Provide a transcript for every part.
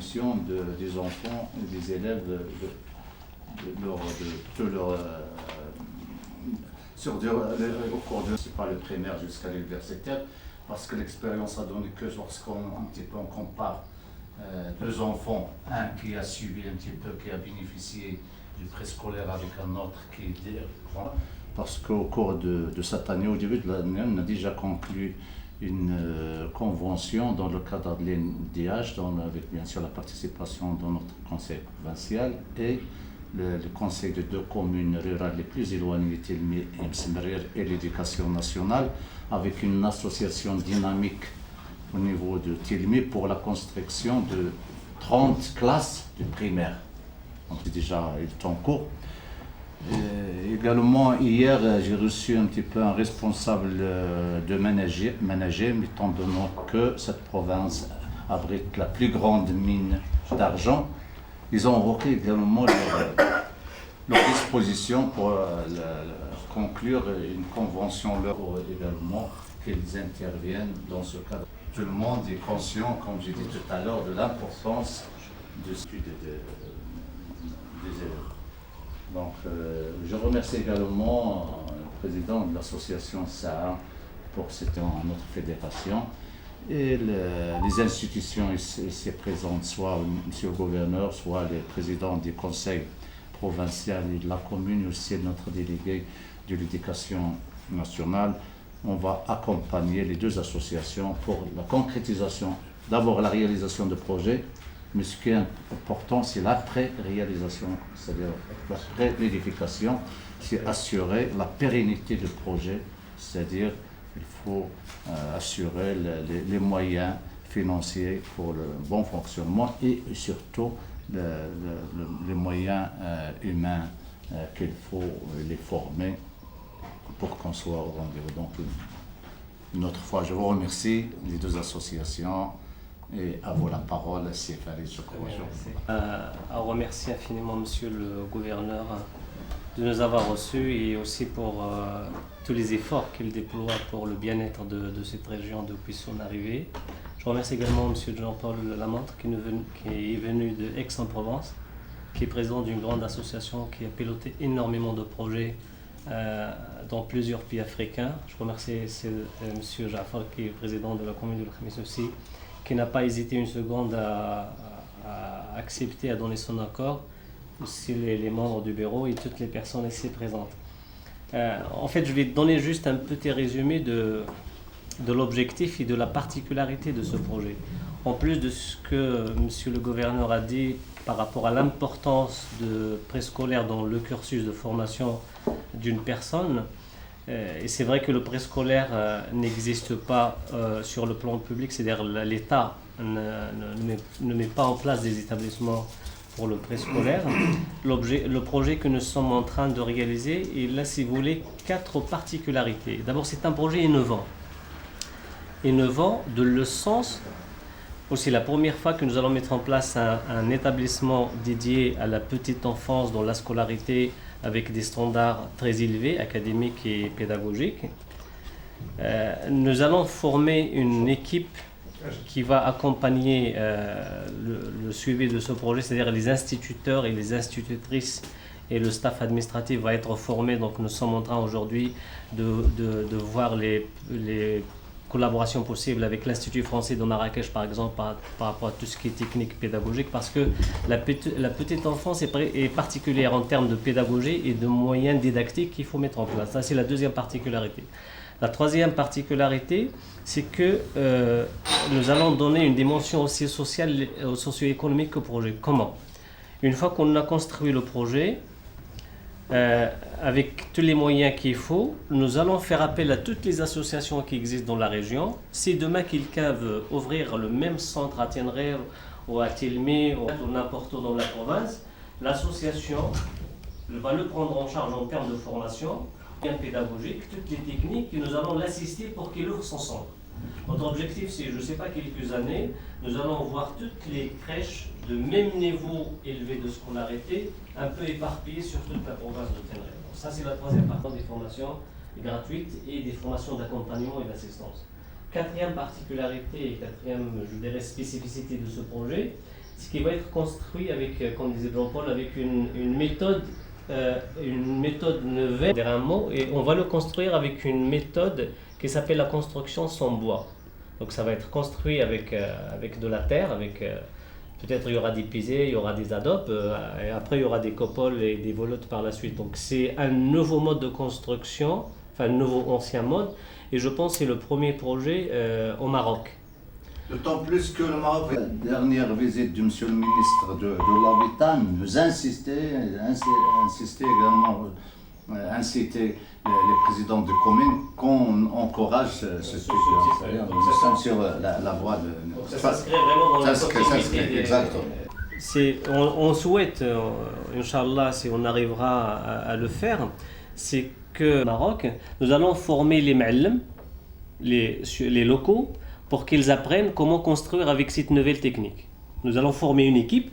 disposition des enfants et des élèves au cours de c'est pas le primaire jusqu'à l'universitaire, parce que l'expérience a donné que lorsqu'on compare deux enfants, un qui a subi un petit peu, qui a bénéficié du préscolaire avec un autre qui est grand, parce qu'au cours de cette année, au début de l'année, on a déjà conclu une convention dans le cadre de l'NDH, avec bien sûr la participation de notre conseil provincial et le conseil de deux communes rurales les plus éloignées, Tilmi et Msmerir, et l'éducation nationale, avec une association dynamique au niveau de Tilmi pour la construction de 30 classes de primaire. Donc déjà, il est en cours. Également, hier, j'ai reçu un petit peu un responsable de ménager, étant donné que cette province abrite la plus grande mine d'argent. Ils ont évoqué également leur disposition pour conclure une convention également qu'ils interviennent dans ce cadre. Tout le monde est conscient, comme j'ai dit tout à l'heure, de l'importance de l'étude des élèves. Donc, je remercie également le président de l'association SAA pour notre fédération et les institutions ici présentes, soit M. le gouverneur, soit les présidents des conseils provinciaux et de la commune, aussi notre délégué de l'éducation nationale. On va accompagner les deux associations pour la concrétisation, d'abord la réalisation de projets, mais ce qui est important, c'est l'après-réalisation, c'est-à-dire après l'édification, c'est assurer la pérennité du projet, c'est-à-dire il faut assurer les moyens financiers pour le bon fonctionnement et surtout les moyens humains qu'il faut les former pour qu'on soit au rendez-vous. Donc, une autre fois, je vous remercie, les deux associations. Et à vous la parole, c'est Farid, je crois. À remercier infiniment Monsieur le gouverneur de nous avoir reçus et aussi pour tous les efforts qu'il déploie pour le bien-être de cette région depuis son arrivée. Je remercie également Monsieur Jean-Paul Lamontre qui est venu de Aix-en-Provence, qui est président d'une grande association qui a piloté énormément de projets dans plusieurs pays africains. Je remercie Monsieur Jafar qui est président de la commune de Khamis aussi, qui n'a pas hésité une seconde à accepter, à donner son accord, aussi les membres du bureau et toutes les personnes ici présentes. En fait, je vais donner juste un petit résumé de l'objectif et de la particularité de ce projet. En plus de ce que Monsieur le gouverneur a dit par rapport à l'importance de préscolaire dans le cursus de formation d'une personne, et c'est vrai que le préscolaire n'existe pas sur le plan public, c'est-à-dire l'État ne met pas en place des établissements pour le préscolaire. Le projet que nous sommes en train de réaliser, il a, si vous voulez, 4 particularités. D'abord, c'est un projet innovant. Innovant de le sens, aussi la première fois que nous allons mettre en place un établissement dédié à la petite enfance dans la scolarité, avec des standards très élevés, académiques et pédagogiques. Nous allons former une équipe qui va accompagner le suivi de ce projet, c'est-à-dire les instituteurs et les institutrices et le staff administratif va être formé. Donc nous sommes en train aujourd'hui de voir les collaboration possible avec l'Institut français de Marrakech, par exemple, par rapport à tout ce qui est technique pédagogique, parce que la petite enfance est particulière en termes de pédagogie et de moyens didactiques qu'il faut mettre en place. Ça, c'est la deuxième particularité. La troisième particularité, c'est que nous allons donner une dimension aussi sociale, socio-économique au projet. Comment ? Une fois qu'on a construit le projet, avec tous les moyens qu'il faut, nous allons faire appel à toutes les associations qui existent dans la région. Si demain quelqu'un veut ouvrir le même centre à Tenrir ou à Tilmi ou n'importe où dans la province, l'association va le prendre en charge en termes de formation, bien pédagogique, toutes les techniques, et nous allons l'assister pour qu'il ouvre son centre. Notre objectif, c'est, je ne sais pas, quelques années, nous allons voir toutes les crèches de même niveau élevé de scolarité, un peu éparpillées sur toute la province de Tenerife. Ça, c'est la troisième partie des formations gratuites et des formations d'accompagnement et d'assistance. Quatrième particularité et quatrième, je dirais, spécificité de ce projet, ce qui va être construit avec, comme disait Jean-Paul, avec une méthode nouvelle, un mot, et on va le construire avec une méthode qui s'appelle la construction sans bois. Donc ça va être construit avec de la terre, peut-être il y aura des pisés, il y aura des adobes, et après il y aura des copoles et des voluttes par la suite. Donc c'est un nouveau mode de construction, enfin un nouveau ancien mode, et je pense que c'est le premier projet au Maroc. D'autant plus que le Maroc, la dernière visite du monsieur le ministre de l'Habitat nous insistait également, inciter les présidents de communes qu'on encourage ce type de. Nous sommes sur la voie de. Donc ça s'inscrit vraiment dans la continuité. Exactement. On souhaite, Inch'Allah, si on arrivera à le faire, c'est que au Maroc, nous allons former les ma'allim, les locaux, pour qu'ils apprennent comment construire avec cette nouvelle technique. Nous allons former une équipe.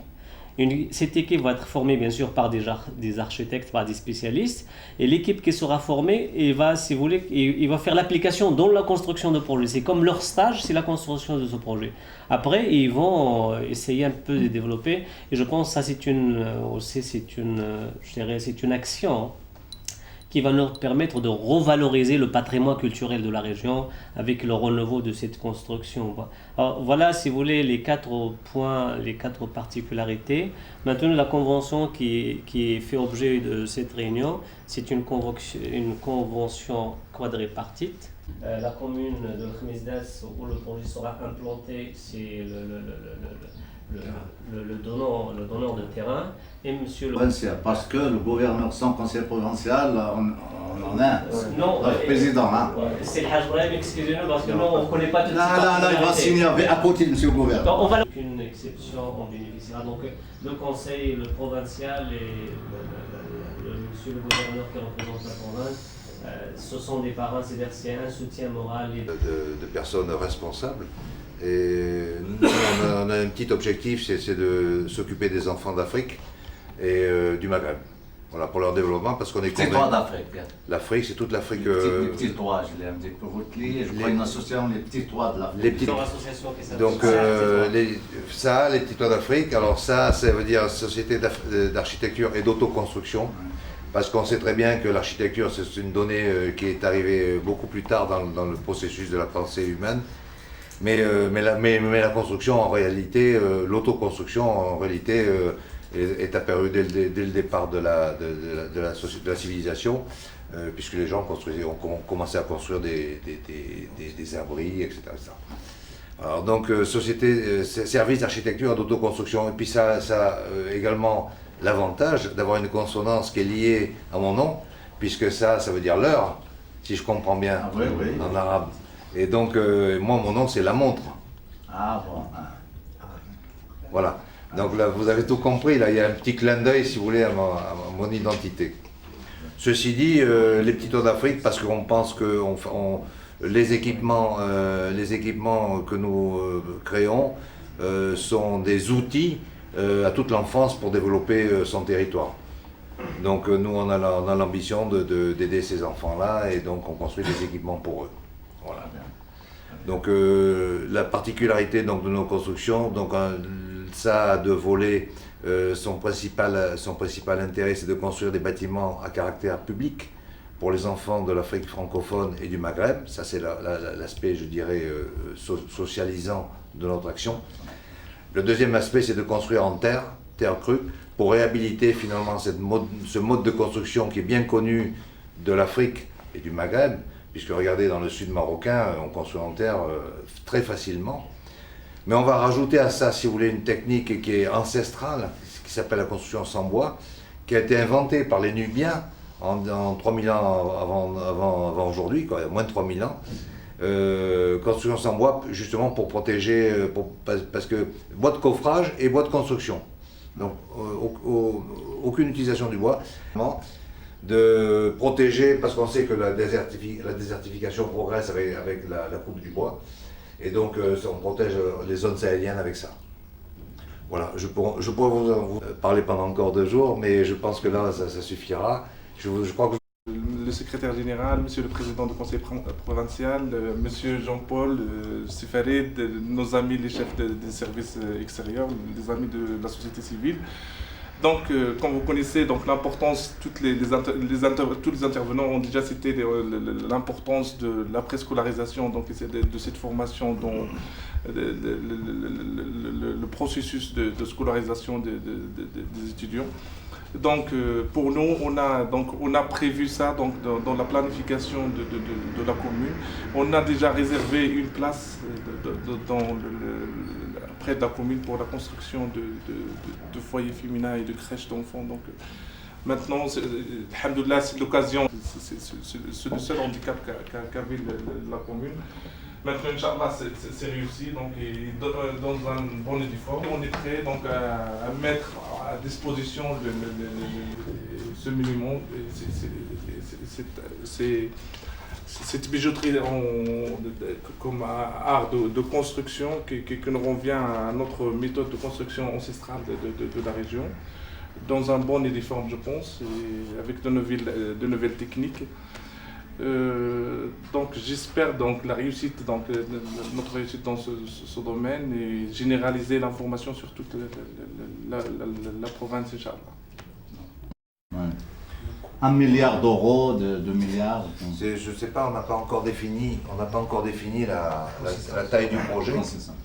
Cette équipe va être formée bien sûr par des architectes, par des spécialistes. Et l'équipe qui sera formée, il va faire l'application dans la construction de projet. C'est comme leur stage, c'est la construction de ce projet. Après, ils vont essayer un peu de développer. Et je pense que ça, c'est une action qui va nous permettre de revaloriser le patrimoine culturel de la région avec le renouveau de cette construction. Alors, voilà, si vous voulez, les 4 points, les 4 particularités. Maintenant, la convention qui fait objet de cette réunion, c'est une convention quadripartite. La commune de Khmesdas, où le projet sera implanté, c'est le donneur de terrain et monsieur le parce que le gouverneur sans conseil provincial, on en a un. Non, le président. Hein. C'est le Hajj Brahim, excusez-nous, parce que non, on ne connaît pas tout Non, il va signer à côté de monsieur le gouverneur. Donc, on va une exception, on bénéficiera. Donc le conseil, le provincial et monsieur le gouverneur qui représente la province, ce sont des parents, c'est-à-dire c'est un soutien moral. De personnes responsables. Et nous, on a un petit objectif, c'est de s'occuper des enfants d'Afrique et du Maghreb. Voilà, pour leur développement, parce qu'on est convaincu. C'est quoi d'Afrique? L'Afrique, c'est toute l'Afrique. Les petits doigts, je l'ai un petit peu retenue. Je crois une association, les petits doigts de l'Afrique. Les petits donc, les petits doigts d'Afrique, alors ça veut dire Société d'architecture et d'autoconstruction. Parce qu'on sait très bien que l'architecture, c'est une donnée qui est arrivée beaucoup plus tard dans le processus de la pensée humaine. Mais la construction, en réalité, l'autoconstruction, en réalité, est apparue dès le départ de la civilisation, puisque les gens ont commencé à construire des abris, etc. Alors donc, service d'architecture et d'autoconstruction. Et puis ça a également l'avantage d'avoir une consonance qui est liée à mon nom, puisque ça veut dire l'heure, si je comprends bien, en arabe. Et donc, moi, mon nom, c'est la montre. Ah bon. Voilà. Donc là, vous avez tout compris. Là, il y a un petit clin d'œil, si vous voulez, à mon identité. Ceci dit, les petits tours d'Afrique, parce qu'on pense que les équipements que nous créons sont des outils à toute l'enfance pour développer son territoire. Donc nous, on a l'ambition d'aider ces enfants-là, et donc on construit des équipements pour eux. Voilà. Donc la particularité donc, de nos constructions, donc, ça a 2 volets. Son principal intérêt, c'est de construire des bâtiments à caractère public pour les enfants de l'Afrique francophone et du Maghreb. Ça, c'est l'aspect, je dirais, socialisant de notre action. Le deuxième aspect, c'est de construire en terre crue, pour réhabiliter finalement ce mode de construction qui est bien connu de l'Afrique et du Maghreb, puisque regardez, dans le sud marocain, on construit en terre très facilement. Mais on va rajouter à ça, si vous voulez, une technique qui est ancestrale, qui s'appelle la construction sans bois, qui a été inventée par les Nubiens en 3000 ans avant aujourd'hui, quoi, moins de 3000 ans. Construction sans bois, justement pour protéger, parce que bois de coffrage et bois de construction. Donc aucune utilisation du bois. De protéger, parce qu'on sait que la désertification progresse avec la coupe du bois. Et donc on protège les zones sahéliennes avec ça. Voilà, je pourrais vous parler pendant encore 2 jours, mais je pense que là ça suffira. Je crois que le secrétaire général, monsieur le président du conseil provincial, monsieur Jean-Paul Sifarid, nos amis les chefs des services extérieurs, les amis de la société civile. Donc, comme vous connaissez l'importance, tous les intervenants ont déjà cité l'importance de la préscolarisation, donc de cette formation, dont le processus de scolarisation des étudiants. Donc, pour nous, on a prévu ça dans la planification de la commune. On a déjà réservé une place près de la commune pour la construction de foyers féminins et de crèches d'enfants. Donc, maintenant, alhamdoulilah, c'est l'occasion, c'est le seul handicap qu'avait la commune. Maintenant, Inch'Allah, c'est réussi, donc dans un bon effort. On est prêt donc, à mettre à disposition ce minimum, cette bijouterie comme art de construction qui nous revient à notre méthode de construction ancestrale de la région, dans un bon uniforme, je pense, et avec de nouvelles techniques. Donc j'espère la réussite, notre réussite dans ce domaine, et généraliser l'information sur toute la province, Inch'Allah. Ouais. 1 milliard d'euros, 2 milliards. Je ne sais pas, on n'a pas encore défini la taille du projet. Non, c'est ça.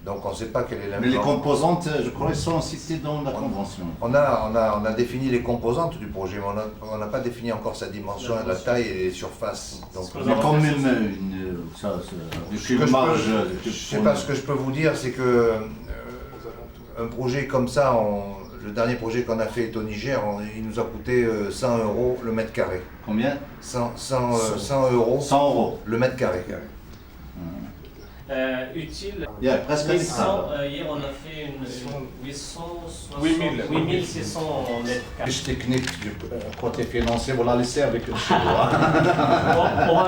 Donc on ne sait pas quelle est la. Mais les composantes, je crois, elles sont citées dans la convention. On a défini les composantes du projet, mais on n'a pas défini encore sa dimension, la taille et les surfaces. Donc, Il y a quand même une marge. Je sais pas, ce que je peux vous dire, c'est que un projet comme ça, le dernier projet qu'on a fait au Niger, il nous a coûté 100 € le mètre carré. Combien? 100 € 100 € le mètre carré. Utile. Il y a presque 800, hier on a fait une 8600 mètres carrés. Fiche technique du côté financier, vous la laissez avec le chiffre.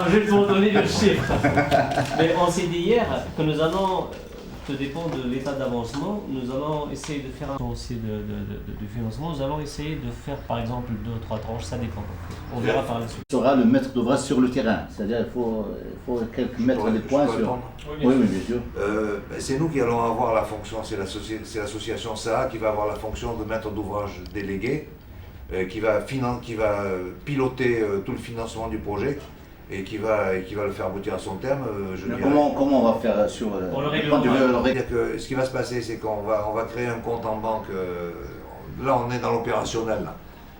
Je vais vous donner le chiffre. Mais on s'est dit hier que nous allons, tout dépend de l'état d'avancement, nous allons essayer de faire un aussi de financement. Nous allons essayer de faire par exemple 2 ou 3 tranches, ça dépend. On verra par la suite. Ce sera le maître d'ouvrage sur le terrain, c'est-à-dire il faut quelques mettre les points sur. Oui, bien sûr. C'est nous qui allons avoir la fonction, c'est l'association SAA qui va avoir la fonction de maître d'ouvrage délégué, qui va piloter tout le financement du projet et qui va le faire aboutir à son terme. Comment on va faire sur le règlement? C'est-à-dire que ce qui va se passer, c'est qu'on va créer un compte en banque. Là, on est dans l'opérationnel.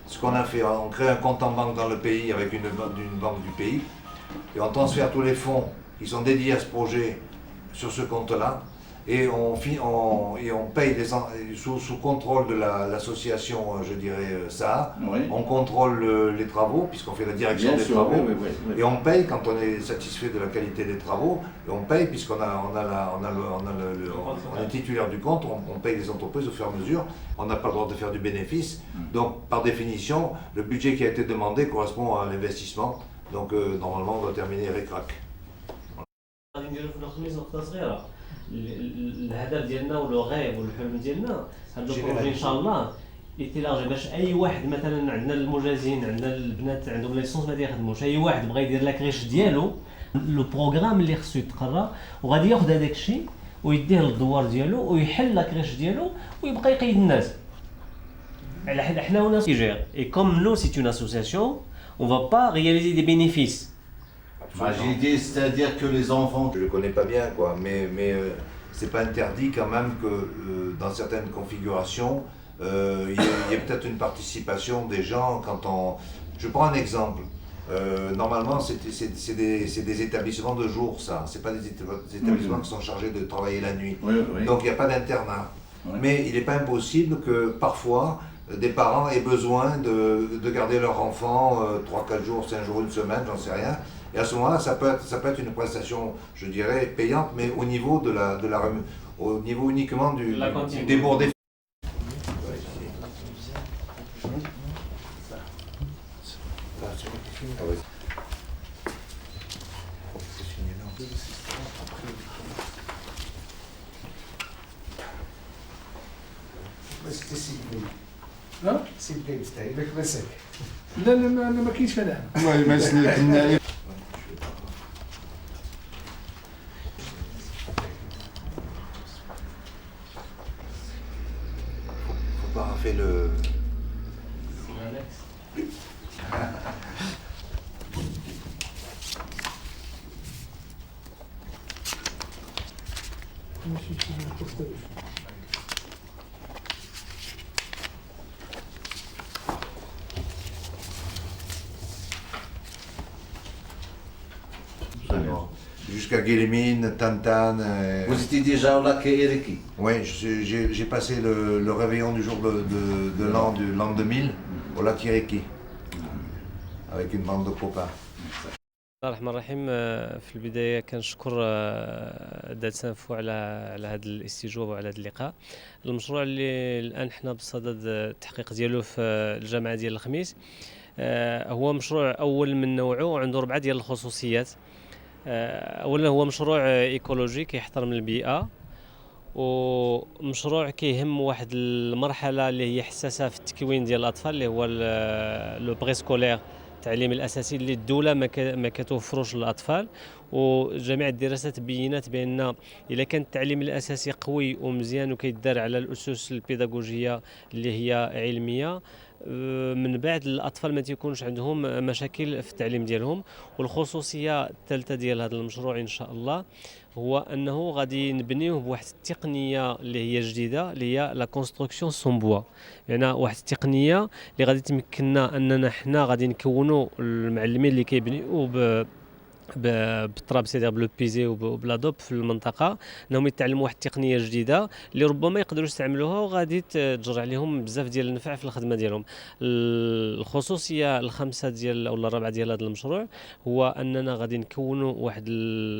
Ce qu'on a fait, on crée un compte en banque dans le pays avec une banque du pays et on transfère tous les fonds qui sont dédiés à ce projet sur ce compte-là et on paye sous contrôle de l'association, je dirais, SAA. Oui. On contrôle les travaux puisqu'on fait la direction des travaux. Oui. Et on paye quand on est satisfait de la qualité des travaux et on paye puisqu'on est titulaire du compte, on paye les entreprises au fur et à mesure, on n'a pas le droit de faire du bénéfice. Donc par définition, le budget qui a été demandé correspond à l'investissement. Donc normalement on doit terminer RECRAC. الهدف ديالنا ولو غايب والحلم ديالنا هذا البروجي ان شاء الله يتيلارجي باش اي واحد مثلا عندنا المجازين عندنا البنات عندهم ليسونس ما يخدموش اي واحد بغى يدير لا كريش ديالو لو بروغرام اللي خصو يتقرا وغادي ياخذ هذاك الشيء ويديه للدوار ديالو ويحل لا كريش ديالو ويبقى يقيد الناس على حد احنا وناس يجير اي كوم نو سي اون اسوسياسيون on va pas réaliser des bénéfices. J'ai dit, c'est-à-dire que les enfants... Je ne le connais pas bien, quoi, mais c'est pas interdit quand même que dans certaines configurations, il y ait peut-être une participation des gens quand on... Je prends un exemple. Normalement, c'est des établissements de jour, ça. C'est pas des établissements qui sont chargés de travailler la nuit. Oui. Donc il n'y a pas d'internat. Oui. Mais il n'est pas impossible que parfois, des parents aient besoin de garder leur enfant 3-4 jours, 5 jours, une semaine, j'en sais rien. Et à ce moment-là, ça peut être une prestation, je dirais, payante, mais au niveau au niveau uniquement du débordé. ها؟ سي بلاي تاعي لك مسك. لا لا ما كاينش فداها. الله يمسلك النعيم. Faut pas faire le... Jusqu'à Guélimine, Tantan. Vous étiez déjà au lac Eriki. Oui, j'ai passé le réveillon du jour de l'an 2000 au lac Ireki, avec une bande de copains. بسم الله الرحمن الرحيم. في البداية كنشكر دار سانفو على هذا الاستجواب وعلى هذا اللقاء. المشروع اللي الآن حنا بصدد التحقيق ديالو في الجامعة ديال الخميس هو مشروع أول من نوعه وعنده 4 ديال الخصوصيات. أولا هو مشروع إيكولوجي كيحترم البيئة، ومشروع كيهم واحد المرحلة اللي هي حساسة في التكوين ديال الأطفال اللي هو لو بريسكولير، التعليم الاساسي اللي الدوله ما كتوفروش للاطفال. وجميع الدراسات بينات بان اذا كان التعليم الاساسي قوي ومزيان وكيدار على الاسس البيداغوجيه اللي هي علميه، من بعد الاطفال ما تيكونش عندهم مشاكل في التعليم ديالهم. والخصوصيه الثالثه ديال هذا المشروع ان شاء الله هو انه غادي نبنيوه بواحد التقنيه اللي هي جديده، اللي هي لا كونستركسيون سون بوا، يعني واحد التقنيه اللي غادي تمكننا اننا حنا غادي نكونوا المعلمين اللي كيبنيو بالتراب سيدير بلو بيزي وبلادوب في المنطقه، انهم يتعلموا واحد التقنيه جديده اللي ربما يقدروا يستعملوها وغادي تجر عليهم بزاف ديال النفع في الخدمه ديالهم. الخصوصيه الخامسه ديال او الرابعه ديال هذا المشروع هو اننا غادي نكونوا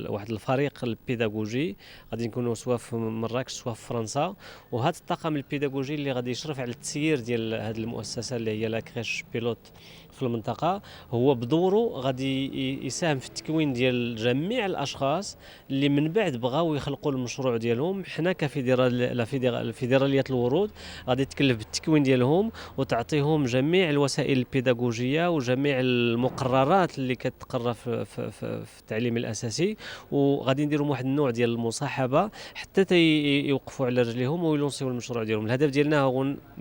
واحد الفريق البيداغوجي، غادي نكونوا سواء في مراكش سواء في فرنسا، وهذا الطاقم البيداغوجي اللي غادي يشرف على التسيير ديال هذه المؤسسه اللي هي لا كريش بيلوت في المنطقه، هو بدوره غادي يساهم في التكوين ديال جميع الاشخاص اللي من بعد بغاو يخلقوا المشروع ديالهم. حنا كفيدراليه الورود غادي تكلف بالتكوين ديالهم وتعطيهم جميع الوسائل البيداغوجيه وجميع المقررات اللي كتقرر في التعليم الاساسي، وغادي نديروا واحد النوع ديال المصاحبه حتى يوقفوا على رجليهم ويلونسيو المشروع ديالهم. الهدف ديالنا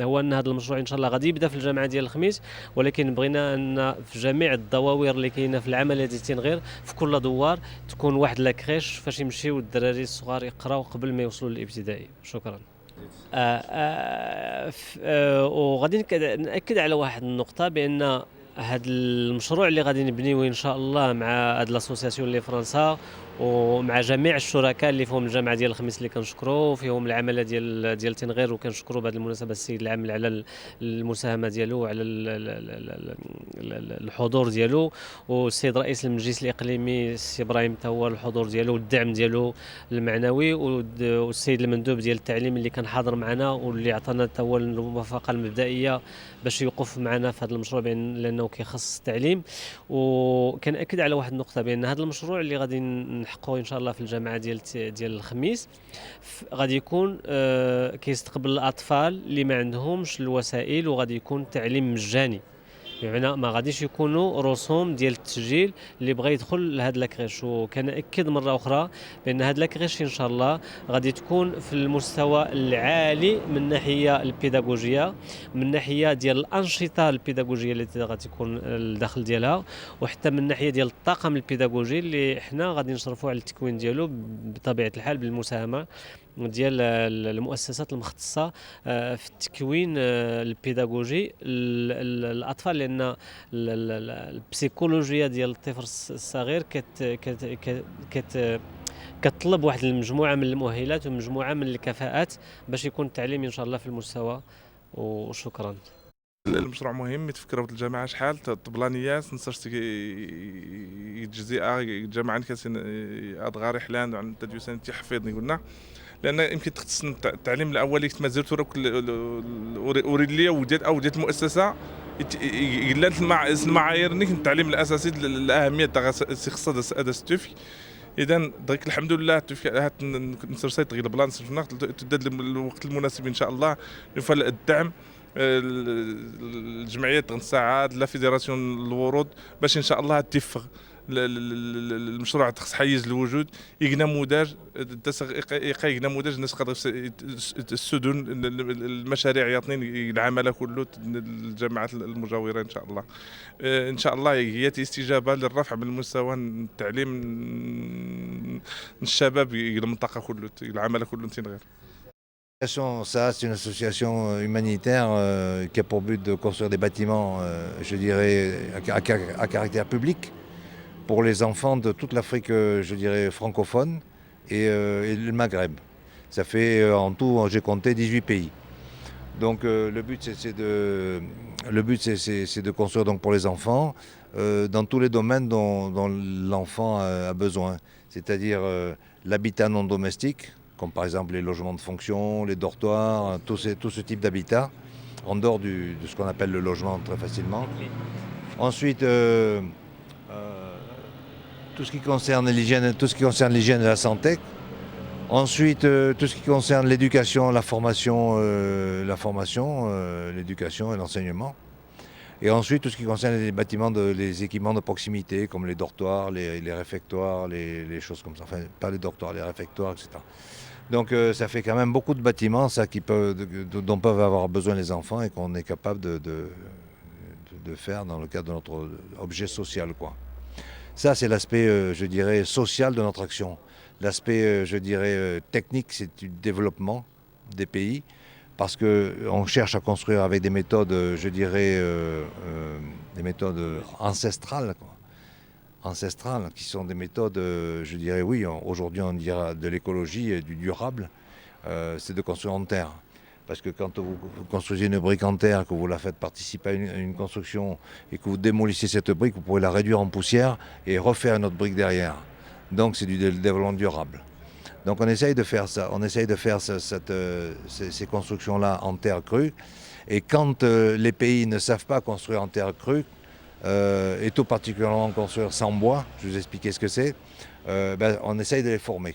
هو ان هذا المشروع ان شاء الله غادي يبدا في الجامعه ديال الخميس، ولكن بغينا ان في جميع الدواوير اللي كاينه في العمليه ديال التنغير في كل دوار تكون واحد لاكريش فاش يمشيو الدراري الصغار يقراو قبل ما يوصلوا للابتدائي. شكرا. وغادي ناكد على واحد النقطه، بان هذا المشروع اللي غادي نبنيوه ان شاء الله مع هاد لاسوسياسيون اللي فرنسا ومع جميع الشركاء اللي فيهم الجامعه ديال الخميس اللي كنشكروا فيهم العماله ديال تنغير، وكنشكروا بهذه المناسبه السيد العامل على المساهمه ديالو وعلى الحضور ديالو، والسيد رئيس المجلس الاقليمي السي ابراهيم تا هو الحضور ديالو والدعم ديالو المعنوي، والسيد المندوب ديال التعليم اللي كان حاضر معنا واللي عطانا تا هو الموافقه المبدئيه باش يوقف معنا في هذا المشروع لانه كيخص التعليم. وكنأكد على واحد النقطه، بان هذا المشروع اللي غادي نحققوه ان شاء الله في الجامعه ديال الخميس غادي يكون كيستقبل الاطفال اللي ما عندهمش الوسائل، وغادي يكون تعليم مجاني، يعني ما غاديش يكونوا رسوم ديال التسجيل اللي بغى يدخل لهاد لاكريش. وكنأكد مره اخرى بان هاد لاكريش ان شاء الله غادي تكون في المستوى العالي من الناحيه البيداغوجيه، من الناحيه ديال الانشطه البيداغوجيه اللي غادي تكون الداخل ديالها، وحتى من الناحيه ديال الطاقم البيداغوجي اللي حنا غادي نشرفوا على التكوين ديالو بطبيعه الحال بالمساهمه ديال المؤسسات المختصه في التكوين البيداغوجي الاطفال، لان البسيكولوجيا ديال الطفل الصغير كتطلب واحد المجموعه من المؤهلات ومجموعه من الكفاءات باش يكون التعليم ان شاء الله في المستوى. وشكرا. المشروع مهم يتفكروا الجامعه شحال طبلانيات نصرت يجزئه جامعه كاسين ادغاري حلان عن تدوسان تحفظني قلنا، لان يمكن تختص التعليم الاولي ما زلت اريد لي وديت المؤسسه الا المعايير نيك التعليم الاساسي الاهميه تاع خصها هذا الطفل. اذا درك الحمد لله هات نصرسيت غير بلان صرفنا تدد الوقت المناسب ان شاء الله نفعل الدعم الجمعيه تنساعد لا فيدراسيون الورود باش ان شاء الله تفغ المشروع تخص حيز الوجود يقنا نموذج الناس قادر السدن المشاريع يعطين العمل كله الجامعات المجاوره ان شاء الله. ان شاء الله هي استجابه للرفع من مستوى التعليم الشباب المنطقه كله العمل كله تنغير. Ça, c'est une association humanitaire qui a pour but de construire des bâtiments, je dirais, à caractère public pour les enfants de toute l'Afrique, je dirais, francophone et le Maghreb. Ça fait en tout, j'ai compté 18 pays. Donc le but, c'est de construire donc, pour les enfants dans tous les domaines dont l'enfant a besoin. C'est-à-dire l'habitat non domestique, comme par exemple les logements de fonction, les dortoirs, tout ce type d'habitat, en dehors de ce qu'on appelle le logement très facilement. Ensuite, tout ce qui concerne l'hygiène et la santé. Ensuite, tout ce qui concerne l'éducation, la formation, l'éducation et l'enseignement. Et ensuite, tout ce qui concerne les bâtiments, les équipements de proximité, comme les dortoirs, les réfectoires, les choses comme ça. Enfin, pas les dortoirs, les réfectoires, etc. Donc ça fait quand même beaucoup de bâtiments ça, dont peuvent avoir besoin les enfants et qu'on est capable de faire dans le cadre de notre objet social, quoi. Ça, c'est l'aspect, je dirais, social de notre action. L'aspect, je dirais, technique, c'est du développement des pays, parce qu'on cherche à construire avec des méthodes, je dirais, des méthodes ancestrales, quoi. Ancestrales, qui sont des méthodes, je dirais, oui, aujourd'hui on dira de l'écologie et du durable, c'est de construire en terre. Parce que quand vous construisez une brique en terre, que vous la faites participer à une construction et que vous démolissez cette brique, vous pouvez la réduire en poussière et refaire une autre brique derrière. Donc c'est du développement durable. Donc on essaye de faire ça, on essaye de faire ces constructions-là en terre crue. Et quand les pays ne savent pas construire en terre crue, et tout particulièrement construire sans bois, je vais vous expliquer ce que c'est, on essaye de les former.